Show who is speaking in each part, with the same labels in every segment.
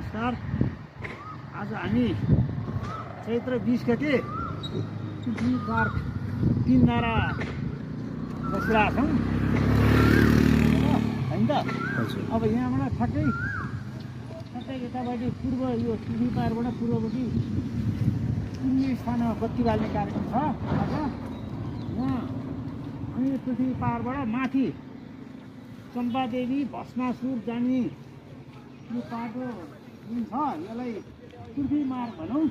Speaker 1: नमस्कार। आज हामी चैत्र 20 गते पृथ्वी पार्क 3 नारा बसिरहेको छौँ होइन त। अब यहाँबाट ठ्याक्कै यतापट्टि पूर्व यो पृथ्वी पार्कबाट पूर्वपट्टि कुनै स्थानमा बत्ती बाल्ने कार्यक्रम छ आज यहाँ। अनि पृथ्वी पार्कबाट माथि चम्पादेवी भस्मासुर जाने यो बाटो जुन छ यसलाई पृथ्वी मार्ग भनौँ।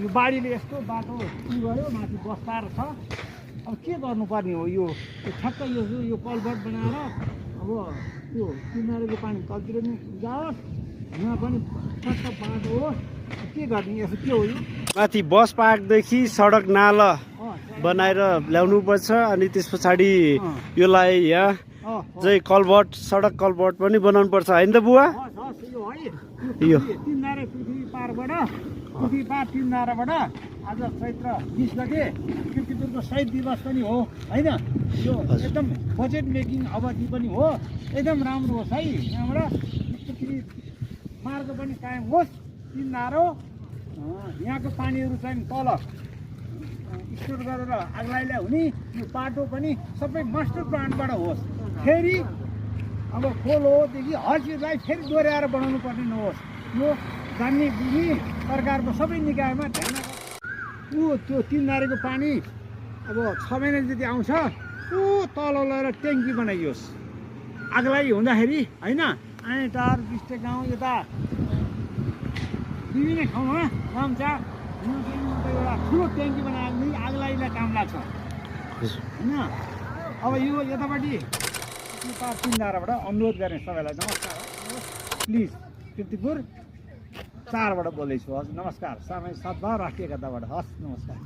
Speaker 1: यो बाढीले यस्तो बाटो गयो माथि बस्तार छ। अब के गर्नुपर्ने हो यो ठ्याक्क यो कलभट बनाएर अब त्यो किनारेको पानी तलतिर पनि जाओस्, यहाँ पनि ठ्याक्क बाटो होस्। के गर्ने यसो के हो यो
Speaker 2: माथि बस पार्कदेखि सडक नाला बनाएर ल्याउनु पर्छ। अनि त्यस पछाडि योलाई यहाँ चाहिँ कलभट सडक कलभट पनि बनाउनु पर्छ होइन त बुवा?
Speaker 1: यो 3 नारा पृथ्वी पार्कबाट पृथ्वी पार्क 3 नाराबाट आज चैत्र 20 गते कीर्तिपुरको शहीद दिवस पनि हो होइन। यो एकदम बजेट मेकिङ अवधि पनि हो, एकदम राम्रो होस् है। यहाँबाट पृथ्वी मार्ग पनि कायम होस्। 3 नारो यहाँको पानीहरू चाहिँ तल स्टोर गरेर अग्लाइलाई हुने यो बाटो पनि सबै मास्टर प्लान्टबाट होस्। फेरि अब खोलोदेखि हर चिजलाई फेरि दोहोऱ्याएर बनाउनु पर्ने नहोस्। यो जान्ने बुझ्ने सरकारको सबै निकायमा ध्यान त्यो 3 नारेको पानी अब 6 महिना जति आउँछ तल लगेर ट्याङ्की बनाइयोस् अग्लाई हुँदाखेरि होइन। आँटार बिस्टे गाउँ यता विभिन्न ठाउँमा रामचा एउटा ठुलो ट्याङ्की बनाएर पनि अग्लाइलाई काम लाग्छ होइन। अब यो यतापट्टि 3 नाराबाट अनुरोध गर्ने सबैलाई नमस्कार। प्लिज कीर्तिपुर 4बाट बोल्दैछु। हस् नमस्कार। सामाजिक सद्भाव राष्ट्रिय एकताबाट हस् नमस्कार।